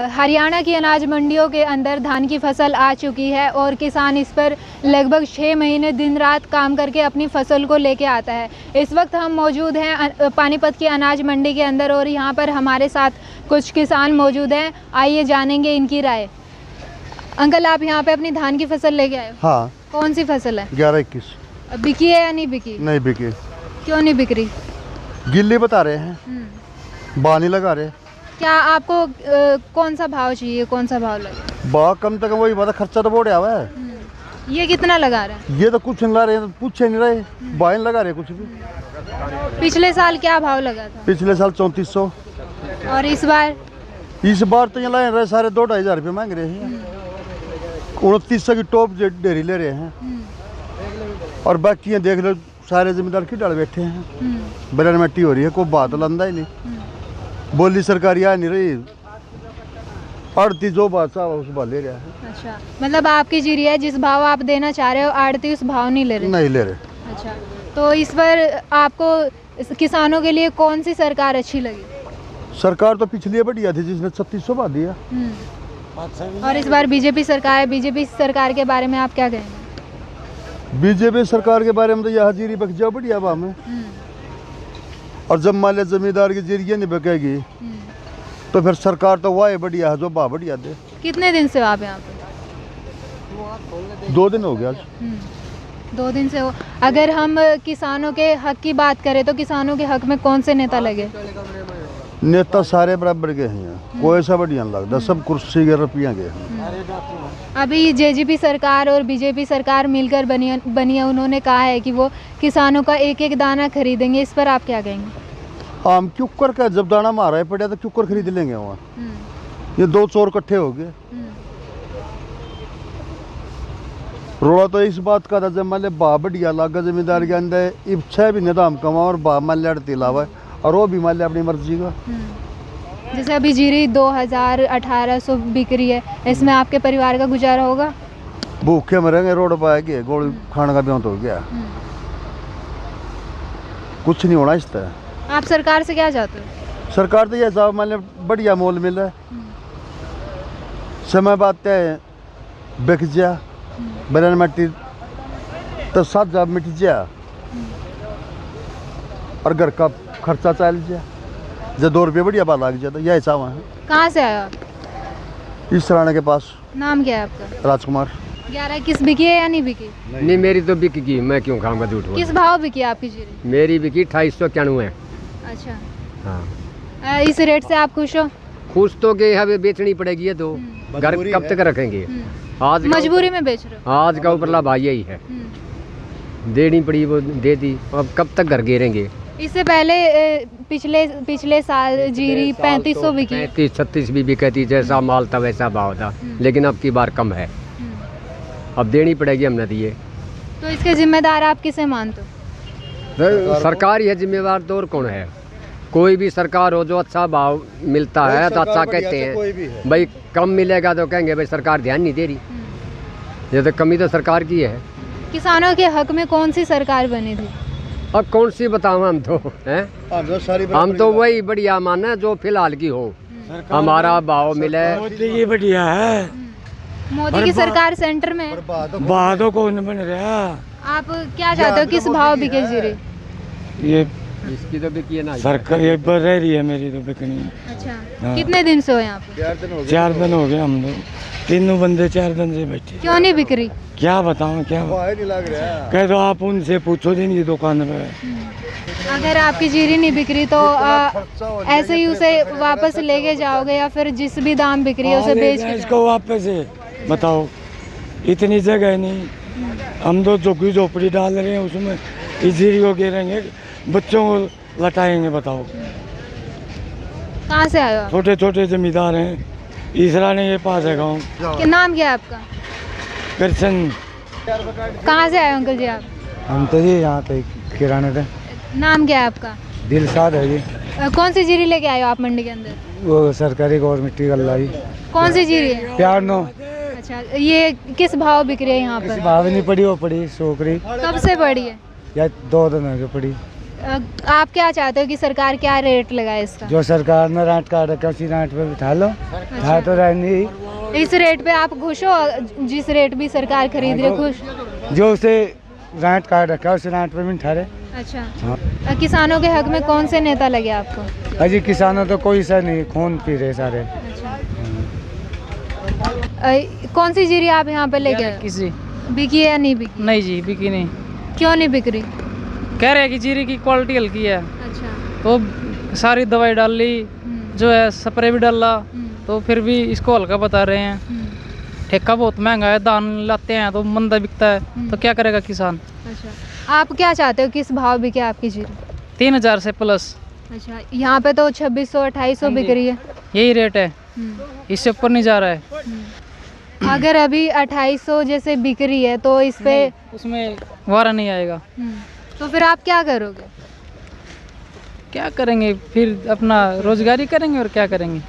हरियाणा की अनाज मंडियों के अंदर धान की फसल आ चुकी है और किसान इस पर लगभग 6 महीने दिन रात काम करके अपनी फसल को लेके आता है। इस वक्त हम मौजूद हैं पानीपत की अनाज मंडी के अंदर और यहाँ पर हमारे साथ कुछ किसान मौजूद हैं। आइए जानेंगे इनकी राय। अंकल, आप यहाँ पे अपनी धान की फसल लेके आए हो? हाँ। कौन सी फसल है? 11-21। बिकी है या नहीं बिकी? नहीं बिकी। क्यों नहीं बिक रही? गिल्ली बता रहे हैं, बानी लगा रहे। क्या आपको कौन सा भाव चाहिए, कौन सा भाव लगे? भाव कम तक वही बात, खर्चा तो बोढ़ आवा है। ये कितना लगा रहा है? ये तो कुछ नहीं ला रहे, पूछे नहीं रहे, बाइन लगा रहे कुछ भी। पिछले साल क्या भाव लगा था? पिछले साल 3400। और इस बार? इस बार तो यहाँ लाए रहे सारे 2-2.5 रुपये मांग रहे हैं। 2900 की टॉप डेरी ले रहे हैं और बाकी देख लो सारे जमींदार की डाल बैठे हैं। बरन मिट्टी हो रही है, कोई बात लंदा ही नहीं। बोली सरकारी आ नहीं रही, आड़ती जो बात उस बात ले रहा है। अच्छा, मतलब आपकी जीरी है, जिस भाव आप देना चाह रहे हो आड़ती उस भाव नहीं ले रहे? नहीं ले रहे। अच्छा, तो इस पर आपको किसानों के लिए कौन सी सरकार अच्छी लगी? सरकार तो पिछली बढ़िया थी जिसने 3600 बात दिया। और इस बार बीजेपी सरकार है, बीजेपी सरकार के बारे में आप क्या कहेंगे? बीजेपी सरकार के बारे में तो यह जीरी बक जाओ बढ़िया भाव में, और जब मान लिया जमींदार की जीरी नहीं बकेगी तो फिर सरकार तो वह बढ़िया है जो भाव बढ़िया दे। कितने दिन से हो आप यहाँ पे? 2 दिन हो गया। 2 दिन से हो। अगर हम किसानों के हक की बात करें तो किसानों के हक में कौन से नेता लगे? नेता सारे बराबर के हैं, कोई ऐसा बढ़िया नहीं लगता, सब कुर्सी के रुपया के हैं। अभी जेजेपी सरकार और बीजेपी सरकार मिलकर बनी है, उन्होंने कहा है कि वो किसानों का एक एक दाना खरीदेंगे। इस पर आप क्या कहेंगे? हम क्यूकर का जब दाना मारा है पड़ा तो क्यूकर खरीद लेंगे वहाँ। ये 2 चोर इकट्ठे हो गए। रोड़ा तो इस बात का था जब मान लिया बा बढ़िया लागा जमींदार के अंदर इच्छा भी निदाम कमा और बा मान लिया अड़ती लावा और वो भी मान लिया अपनी मर्जी का। जैसे अभी जीरी 2000-1800 बिक रही है, इसमें आपके परिवार का गुजारा होगा? भूखे मरेंगे, रोड पर आएंगे, गोली खाने का ब्यों तो हो गया। कुछ नहीं होना इस तरह। आप सरकार से क्या चाहते हो? सरकार तो ये साहब मान लिया बढ़िया मोल मिला है, समय बात है बिक जा बरन मिट्टी तो 7 जब मिट जा और घर का खर्चा चल जा, जब 2 रुपये बढ़िया बात लग जाता, यही चावा है। कहाँ से आए आप? इस राणा के पास। नाम क्या है आपका? राजकुमार। 11-21 बिकी है या नहीं बिकी? नहीं, मेरी तो बिक गई, मैं क्यों खाऊंगा झूठ। किस भाव बिकी आपकी जीरी? मेरी बिकी 2891। अच्छा, हाँ। इस रेट से आप खुश हो? खुश तो के हमें बेचनी पड़ेगी है तो घर कब तक रखेंगे? आज मजबूरी में बेच रहे हो? आज का ऊपरला भाई यही है, देनी पड़ी वो दे दी, अब कब तक घर घेरेंगे? इससे पहले पिछले साल जीरी 3500 बिकी। 35-36 भी बिकती, जैसा माल था वैसा भाव था, लेकिन अब की बार कम है, अब देनी पड़ेगी, हमने दिए। तो इसके जिम्मेदार आप किसे मानते हो? सरकार ही है जिम्मेवार, तो और कौन है? कोई भी सरकार हो जो अच्छा भाव मिलता है तो अच्छा कहते हैं, भाई कम मिलेगा तो कहेंगे भाई सरकार ध्यान नहीं दे रही। ये तो कमी तो सरकार की है। किसानों के हक में कौन सी सरकार बनी थी? अब कौन सी बताऊं, हम तो हैं, हम तो वही बढ़िया माने जो फिलहाल की हो, हमारा भाव मिले। ये बढ़िया है। मोदी की सरकार सेंटर में है। बातों को नहीं बन रहा। आप क्या चाहते हो, किस भाव बिके जीरी? ये इसकी तो बिकी है ना सरकार, ये बढ़ रही है, मेरी तो बिकनी। अच्छा, हाँ। कितने दिन से हो यहाँ पे? 4 दिन हो गए हम लोग, तीनों बंदे 4 दिन से बैठे। क्यों नहीं बिक रही? क्या बताऊँ, क्या कह दो, आप उनसे पूछो दिन की दुकान पे। अगर आपकी जीरी नहीं बिक रही तो ऐसे ही उसे वापस लेके जाओगे या फिर जिस भी दाम बिक रही है उसे बेच के इसको वापस बताओ, इतनी जगह नहीं, हम तो झुग्गी झोपड़ी डाल रहे हैं, उसमें इस जीरी को गिरेंगे, बच्चों को लटाएंगे। बताओ, कहाँ से आए हो आप? छोटे छोटे जमींदार हैं, इसरा ने ये पास है गाँव। क्या नाम क्या है आपका? कृष्ण। कहाँ से आए हो अंकल जी आप? हम तो जी यहाँ पे किराने पे। नाम क्या है आपका? दिलशाद है जी। कौन सी जीरी लेके आए हो आप मंडी के अंदर? वो सरकारी गवर्नमेंट की गल्ला जी। कौन सी जीरी है? प्यार नो। अच्छा, ये किस भाव बिक रही है यहाँ पर? भाव नहीं पड़ी, वो पड़ी सोकरी। कब से पड़ी है? या 2 दिन हो गए पड़ी। आप क्या चाहते हो कि सरकार क्या रेट लगाए इसका? जो सरकार ने रांट काट रखा उसी रांट पे बिठा लो, बिठा तो रहे नहीं। इस रेट पे आप खुश हो? जिस रेट भी सरकार खरीद रही है खुश? जो उसे रांट काट रखा उस रांट पे बिठा रहे। अच्छा, किसानों के हक में कौन से नेता लगे आपको? अजी किसानों तो कोई सा नहीं, खून पी रहे सारे। कौन सी जीरी आप यहाँ पे लेके आए? किसी बिकी है या नहीं बिकी? नहीं जी, बिकी नहीं। क्यों नहीं बिक रही? कह रहे हैं कि जीरी की क्वालिटी हल्की है, अच्छा। तो सारी दवाई डाल ली, जो है स्प्रे भी डाला, तो फिर भी इसको हल्का बता रहे हैं। ठेका बहुत महंगा है, धान लाते हैं तो मंदा बिकता है, तो क्या करेगा किसान? अच्छा, आप क्या चाहते हो किस भाव बिके आपकी जीरी? 3000 से प्लस। अच्छा, यहाँ पे तो 2600-2800 बिक रही है। यही रेट है, इससे ऊपर नहीं जा रहा है। अगर अभी 2800 जैसे बिक रही है तो इस पे उसमें वारा नहीं आएगा। तो फिर आप क्या करोगे? क्या करेंगे फिर? अपना रोजगारी करेंगे और क्या करेंगे।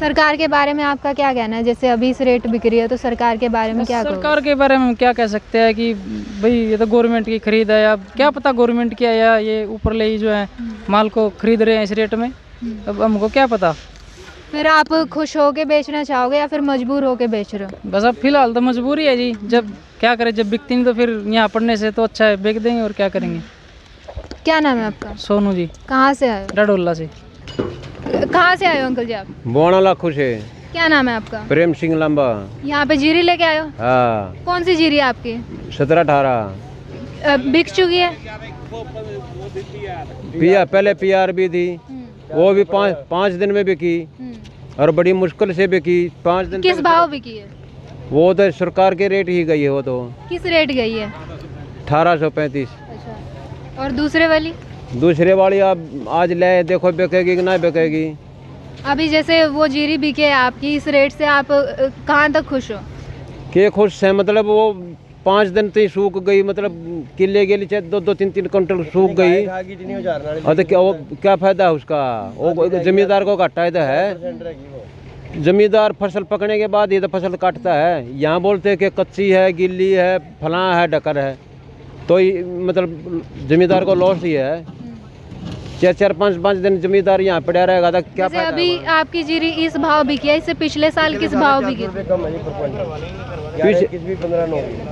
सरकार के बारे में आपका क्या कहना है? जैसे अभी इस रेट बिक रही है तो सरकार के बारे में क्या कहोगे? सरकार के बारे में हम क्या कह सकते हैं कि भाई ये तो गवर्नमेंट की खरीद है, अब क्या पता गवर्नमेंट की है या ये ऊपर ले जो है माल को खरीद रहे हैं इस रेट में, अब हमको क्या पता। फिर आप खुश होके बेचना चाहोगे या फिर मजबूर होके बेच रहे हो? बस अब फिलहाल तो मजबूरी है जी, जब क्या करें, जब बिकती नहीं तो फिर यहाँ पढ़ने से तो अच्छा है बेच देंगे और क्या करेंगे। क्या नाम है आपका? सोनू जी, कहाँ से आए हो? डाडोला से। कहाँ से आए हो अंकल जी आप? बोना लाखों से। क्या नाम है आपका? प्रेम सिंह लंबा। यहाँ पे जीरी लेके आए हो? हाँ, कौन सी जीरी है आपकी? 17-18 बिक चुकी है? पिया पहले पीआर भी थी, वो भी पाँच दिन में बिकी और बड़ी मुश्किल से बिकी 5 दिन। किस भाव बिकी है? वो तो सरकार के रेट ही गई है, वो तो किस रेट गई है? 1835। अच्छा, और दूसरे वाली? दूसरे वाली आप आज ले देखो बिकेगी कि ना बिकेगी। अभी जैसे वो जीरी बिके है आपकी, इस रेट से आप कहाँ तक खुश हो? के खुश है, मतलब वो 5 दिन तक सूख गई, मतलब किले के लिए 2-3 क्विंटल सूख गई। और तो क्या फायदा है उसका? वो जमींदार को घाटा है। जमींदार फसल पकने के बाद ये तो फसल काटता है। यहाँ बोलते हैं कि कच्ची है, गिल्ली है, फलां है, डकर है, तो मतलब जमींदार को लॉस ही है। 4-5 दिन जमींदार यहाँ पड़ा रहेगा तो क्या फायदा? अभी आपकी जीरी इस भाव बिकी है, इससे पिछले साल किस भाव बिकी?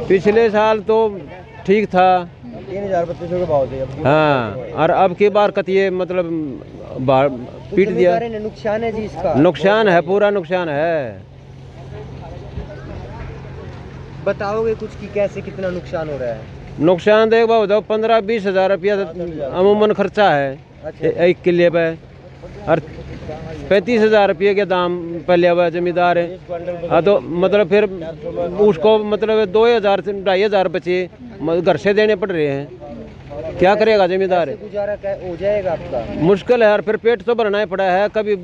पिछले साल तो ठीक था, 3,000-3,500 के भाव थे। हाँ, और अब की बार कतिये मतलब पीट दिया। नुकसान है जी इसका। नुकसान है, पूरा नुकसान है। बताओगे कुछ कि कैसे कितना नुकसान हो रहा है? नुकसान देख भाव 15-20 हज़ार रुपया अमूमन खर्चा है एक किले पे, और 35 हज़ार रुपये के दाम पहले हुआ जमींदार है। हाँ, तो मतलब फिर उसको मतलब 2,000 से 2,500 बचे घर से देने पड़ रहे हैं, क्या करेगा जमींदार? गुजारा हो जाएगा आपका? मुश्किल है, और फिर पेट तो भरना ही पड़ा है। कभी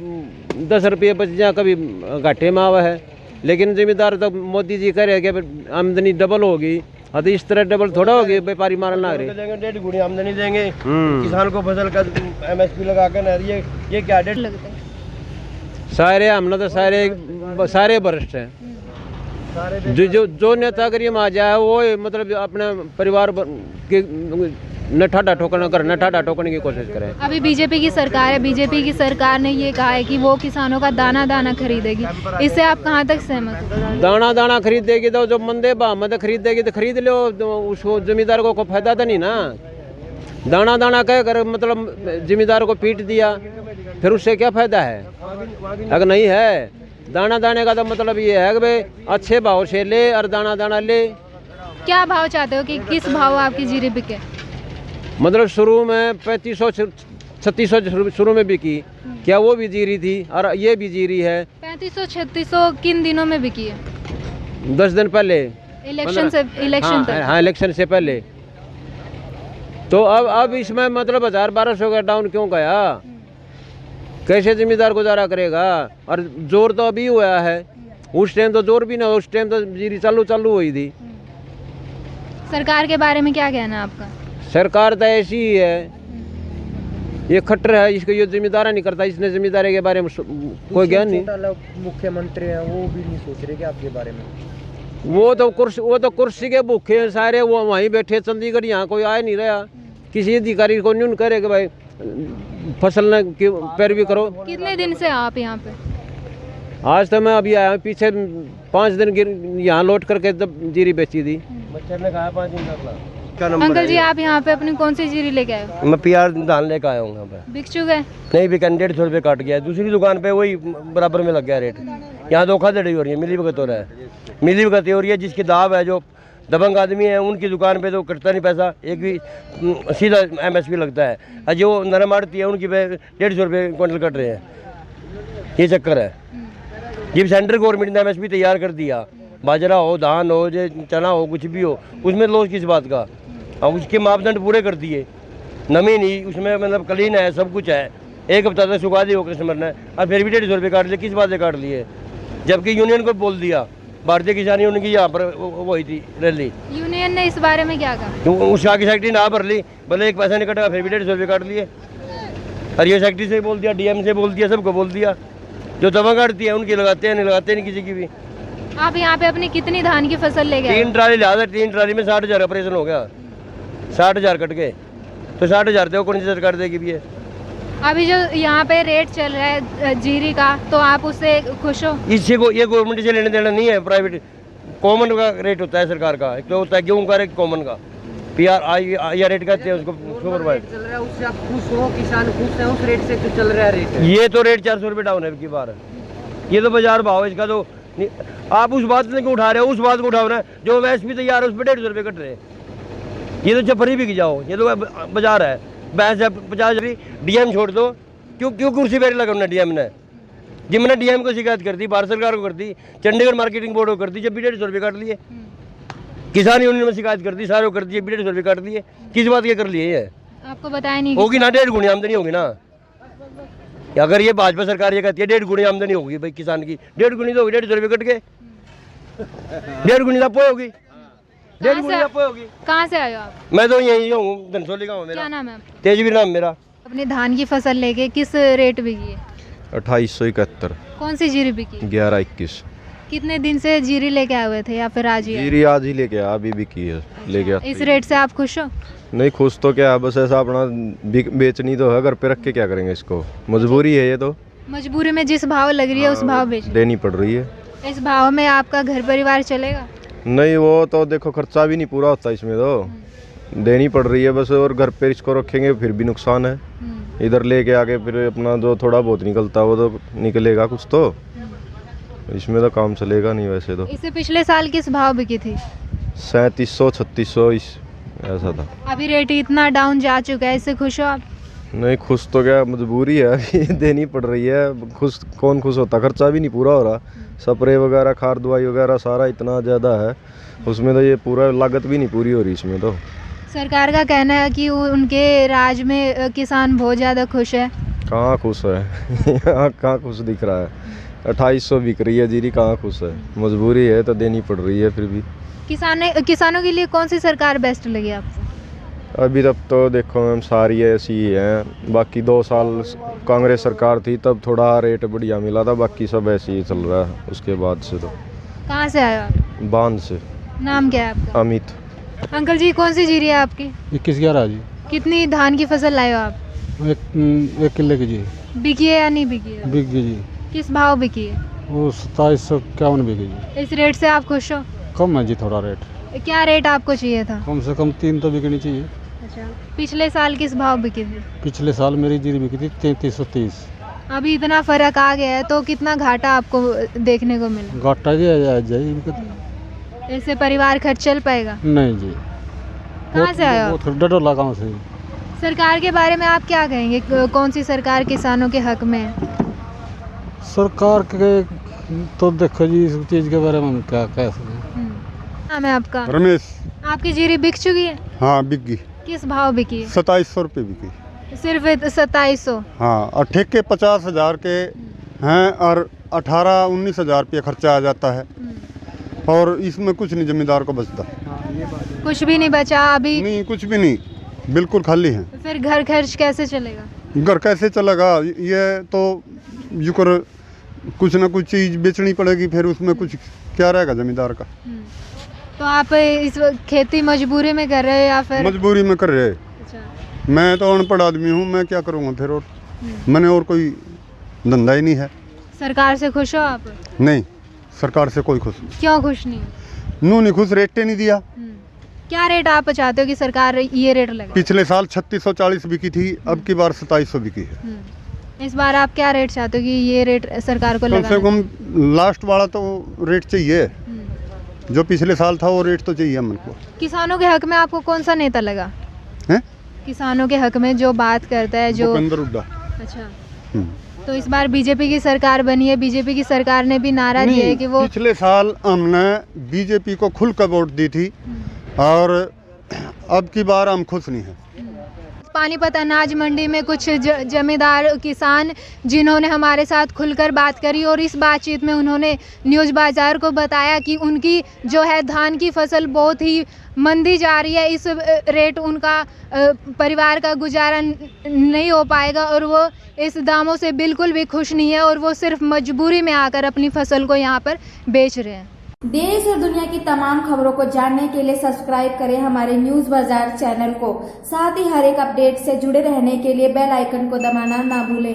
10 रुपये बच जाए, कभी घाटे में आवा है, लेकिन जमींदार तो मोदी जी कह रहे हैं कि आमदनी डबल होगी। हाँ, तो इस तरह डबल थोड़ा होगी, व्यापारी मारन लग रहे। 1.5 गुनी आमदनी देंगे किसान को, फसल का MSP लगा कर। ये क्या डेट लगता है? सारे हमने तो सारे भ्रष्ट हैं। जो नेता करीम आ जाए वो मतलब अपने परिवार के न ठाडा ठोकने की कोशिश करें। अभी बीजेपी की सरकार है, बीजेपी की सरकार ने ये कहा है कि वो किसानों का दाना दाना खरीदेगी, इससे आप कहाँ तक सहमत हो? दाना खरीदेगी तो जो मंदे भाव में खरीदेगी तो खरीद लो, उसको जमींदार को कोई फायदा तो नहीं ना। दाना कह कर मतलब जमींदार को पीट दिया, फिर उससे क्या फायदा है? अगर नहीं है दाने का तो मतलब ये है कि भाई अच्छे भाव से ले और दाना ले। क्या भाव चाहते हो कि किस भाव आपकी जीरी बिके? मतलब शुरू में 3500-3600 शुरू में बिकी, क्या वो भी जीरी थी और ये भी जीरी है। 3500-3600 किन दिनों में बिकी है? 10 दिन पहले, इलेक्शन तक। हाँ, इलेक्शन से पहले। तो अब इसमें मतलब 1000-1200 का डाउन क्यों गया? कैसे जिम्मेदार गुजारा करेगा? और जोर तो अभी हुआ है, उस टाइम तो जोर भी ना, उस टाइम तो जीरी चालू हुई थी। सरकार के बारे में क्या कहना है आपका? सरकार तो ऐसी ही है, ये खट्टर है, इसको ये जिम्मेदार नहीं करता, इसने जिम्मेदारी के बारे में कोई ज्ञान नहीं। मुख्यमंत्री हैं, वो भी नहीं सोच रहे कि आपके बारे में? वो तो कुर्सी के भूखे हैं सारे, वो वहीं बैठे चंडीगढ़, यहाँ कोई आ नहीं रहा। किसी अधिकारी को नहीं करे कि भाई फसल न की पैरवी करो। कितने दिन से आप यहाँ पे? आज तो मैं अभी आया हूँ, पीछे 5 दिन यहाँ लौट करके तब जीरी बेची थी। मच्छर ने खाया 5 दिन का। अंकल जी आप यहाँ पे अपनी कौन सी जीरी लेके आए हो? मैं PR धान लेकर आया हूँ यहाँ पे। बिक चुके हैं? नहीं बिका, 150 रुपये काट गया। दूसरी दुकान पे वही बराबर में लग गया रेट। यहाँ धोखाधड़ी हो रही है, मिली भगत हो रहा है, मिली भगत हो रही है। जिसकी दाव है, जो दबंग आदमी है, उनकी दुकान पे तो कटता नहीं पैसा, एक भी सीधा MSP लगता है। और जो नरम आड़ती है उनकी पे 150 रुपये क्विंटल कट रहे हैं। ये चक्कर है। जब सेंट्रल गवर्नमेंट ने MSP तैयार कर दिया, बाजरा हो, धान हो, जो चना हो, कुछ भी हो, उसमें लॉस किस बात का? और उसके मापदंड पूरे कर दिए, नमी नहीं उसमें, मतलब क्लीन है, सब कुछ है। एक हफ्ता तक सुखा दिया कस्टमर ने, और फिर भी 150 रुपये काट लिए। किस बात से काट लिए? जबकि यूनियन को बोल दिया, भारतीय किसान यूनियन की यहाँ पर वो हुई थी रैली। यूनियन ने इस बारे में क्या कहा? उस आगे सेक्रेटरी ना भर ली, भले एक पैसा नहीं कटा, फिर भी 150 रुपये काट लिए। और ये सेक्रेटरी से बोल दिया, DM से बोल दिया, सबको बोल दिया। जो दवा काटती है उनकी लगाते हैं, नहीं लगाते नहीं किसी की भी। आप यहाँ पे अपनी कितनी धान की फसल ले गए? 3 ट्राली लिया था, 3 ट्राली में 60,000 ऑपरेशन हो गया। 60,000 कट गए, तो 60,000 दे कौन सी सरकार देगी भी है? अभी जो यहाँ पे रेट चल रहा है जीरी का, तो आप उससे खुश हो? इससे को ये गवर्नमेंट से लेने देना नहीं है, प्राइवेट कॉमन का रेट होता है सरकार का। एक तो होता है गेहूँ का रेट कॉमन का, PRI रेट कहते हैं उसको, सुपरवाइज चल रहा है उससे आप खुश हो? किसान खुश है उस रेट से जो चल रहा है रेट? ये तो रेट 400 रुपये डाउन है की बार। ये तो बाजार भाव है इसका। तो आप उस बात को उठा रहे हो, उस बात को उठा रहे हैं जो MSP तैयार है उस पर 150 रुपये कट रहे हैं। ये तो चपरी बिक जाओ, ये तो बाजार है। भैंस 50 DM छोड़ दो, क्यों कुर्सी पर लगा उन्हें DM ने? जब मैंने DM को शिकायत कर दी, भारत सरकार को कर दी, चंडीगढ़ मार्केटिंग बोर्ड को कर दी, जब भी 150 रुपये काट लिए। किसान यूनियन में शिकायत कर दी, सारे को कर दिए, 150 रुपये काट लिए। किस बात के कर लिए? ये आपको बताया नहीं? होगी ना, 1.5 गुनी आमदनी होगी ना। अगर ये भाजपा सरकार ये कहती है 1.5 गुनी आमदनी होगी भाई किसान की, 1.5 गुनी तो होगी, 150 रुपये कट के 1.5 गुनी तो होगी, 1.5 गुनी होगी। कहाँ से आए हो आप? मैं तो यही हूँ, धनसोली का हूँ। मेरा क्या नाम है आपका? तेजवीर नाम मेरा। अपनी धान की फसल लेके किस रेट बिकी है? 2871। कौन सी जीरी बिकी? 1121। कितने दिन से जीरी लेके आए हुए थे या फिर आज ही आए? जीरी आज ही लेके आया, अभी बिकी है, ले गया। इस रेट से आप खुश हो? नहीं खुश तो क्या, बस ऐसा अपना बेचनी तो है, घर पे रख के क्या करेंगे इसको, मजबूरी है ये तो। मजबूरी में जिस भाव लग रही है उस भाव बेच? देनी पड़ रही है। इस भाव में आपका घर परिवार चलेगा? नहीं वो तो देखो खर्चा भी नहीं पूरा होता इसमें, तो देनी पड़ रही है बस। और घर पे इसको रखेंगे फिर भी नुकसान है। इधर लेके आके फिर अपना जो थोड़ा बहुत निकलता है वो तो निकलेगा कुछ, तो इसमें तो काम चलेगा नहीं वैसे तो। इससे पिछले साल किस भाव बिकी थी? 3700 3600 ऐसा था। अभी रेट इतना डाउन जा चुका है, इससे खुश हो आप? नहीं खुश तो क्या, मजबूरी है अभी देनी पड़ रही है। खुश कौन खुश होता, खर्चा भी नहीं पूरा हो रहा, स्प्रे वगैरह खाद दवाई वगैरह सारा इतना ज़्यादा है उसमें, तो ये पूरा लागत भी नहीं पूरी हो रही इसमें। तो सरकार का कहना है कि उनके राज में किसान बहुत ज़्यादा खुश है। कहाँ खुश है यहाँ कहाँ खुश दिख रहा है? 2800 बिक रही है जीरी, कहाँ खुश है? मजबूरी है तो देनी पड़ रही है फिर भी। किसानों के लिए कौन सी सरकार बेस्ट लगी आपको? अभी तक तो देखो मैम सारी ऐसी ही हैं। बाकी 2 साल कांग्रेस सरकार थी तब थोड़ा रेट बढ़िया मिला था, बाकी सब ऐसे ही चल रहा है उसके बाद से। तो कहाँ से आए हो आप? बांध से। नाम क्या है आपका? अमित। अंकल जी कौन सी जीरी है आपकी? 2111 जी। कितनी धान की फसल लाए हो आप? 1 किले की जी। बिकी है या नहीं बिकी है? बिक गई जी। किस भाव बिकी है? वो 2751 बिकी जी। इस रेट से आप खुश हो? कम है जी थोड़ा रेट। क्या रेट आपको चाहिए था? कम से कम 3 तो बिकनी चाहिए। अच्छा, पिछले साल किस भाव बिकी थी? पिछले साल मेरी जीरी बिकी थी 3330। अभी इतना फर्क आ गया है तो कितना घाटा आपको देखने को मिला? घाटा जी इससे परिवार खर्च चल पाएगा? नहीं जी। कहाँ से आया? वो डडोला गाँव से। सरकार के बारे में आप क्या कहेंगे? कौन सी सरकार किसानों के हक में है? सरकार के तो देखो जी इस चीज़ के बारे में हम क्या कह सकते हैं। नाम है आपका? रमेश। आपकी जीरी बिक चुकी है? हाँ बिक गई। किस भाव बिकी है? 2700 रुपये बिकी। सिर्फ 2700? हाँ, और ठेके 50,000 के हैं और 18-19 हज़ार रुपये खर्चा आ जाता है, और इसमें कुछ नहीं जमींदार को बचता। कुछ भी नहीं बचा अभी? नहीं कुछ भी नहीं, बिल्कुल खाली है। फिर घर खर्च कैसे चलेगा? घर कैसे चलेगा? ये तो जुकर कुछ ना कुछ चीज़ बेचनी पड़ेगी, फिर उसमें कुछ क्या रहेगा जमींदार का। तो आप इस वक्त खेती मजबूरी में कर रहे हो या फिर? मजबूरी में कर रहे हैं। अच्छा, मैं तो अनपढ़ आदमी हूँ, मैं क्या करूँगा फिर, और मैंने और कोई धंधा ही नहीं है। सरकार से खुश हो आप? नहीं, सरकार से कोई खुश नहीं। क्यों खुश नहीं? नू नहीं खुश, रेटे नहीं दिया। क्या रेट आप चाहते हो कि सरकार ये रेट लगे? पिछले साल 3640 बिकी थी, अब की बार 2700 बिकी है। इस बार आप क्या रेट चाहते हो कि ये रेट सरकार को कम से लगाना? कम लास्ट वाला तो रेट चाहिए, जो पिछले साल था वो रेट तो चाहिए हमको। किसानों के हक में आपको कौन सा नेता लगा हैं? किसानों के हक में जो बात करता है, जो भूपेंद्र हुड्डा। अच्छा, तो इस बार बीजेपी की सरकार बनी है, बीजेपी की सरकार ने भी नारा दिया है कि वो पिछले साल हमने बीजेपी को खुलकर वोट दी थी, और अब की बार हम खुश नहीं हैं। पानीपत अनाज मंडी में कुछ जमींदार किसान जिन्होंने हमारे साथ खुलकर बात करी, और इस बातचीत में उन्होंने न्यूज़ बाज़ार को बताया कि उनकी जो है धान की फसल बहुत ही मंदी जा रही है, इस रेट उनका परिवार का गुजारा नहीं हो पाएगा, और वो इस दामों से बिल्कुल भी खुश नहीं है, और वो सिर्फ मजबूरी में आकर अपनी फसल को यहाँ पर बेच रहे हैं। देश और दुनिया की तमाम खबरों को जानने के लिए सब्सक्राइब करें हमारे न्यूज़ बाजार चैनल को। साथ ही हर एक अपडेट से जुड़े रहने के लिए बेल आइकन को दबाना ना भूलें।